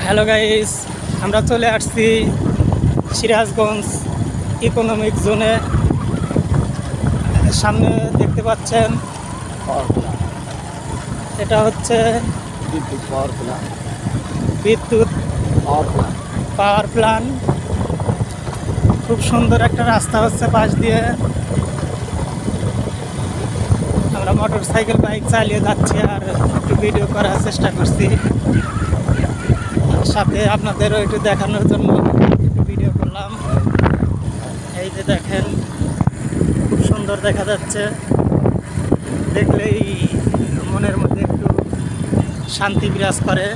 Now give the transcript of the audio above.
Hello guys, আমরা চলে আসছি সিরাজগঞ্জ ইকোনমিক জোনে। সামনে দেখতে পাচ্ছেন এটা হচ্ছে বিদ্যুৎ পাওয়ার প্ল্যান্ট। খুব সুন্দর একটা রাস্তা হচ্ছে পাশ দিয়ে। আমরা মোটর সাইকেল বাইক চালিয়ে যাচ্ছি আর একটু ভিডিও করার চেষ্টা করছি, সাথে আপনাদেরও একটু দেখানোর জন্য একটু ভিডিও করলাম। এই যে দেখেন, খুব সুন্দর দেখা যাচ্ছে, দেখলেই মনের মধ্যে একটু শান্তি বিরাজ করে।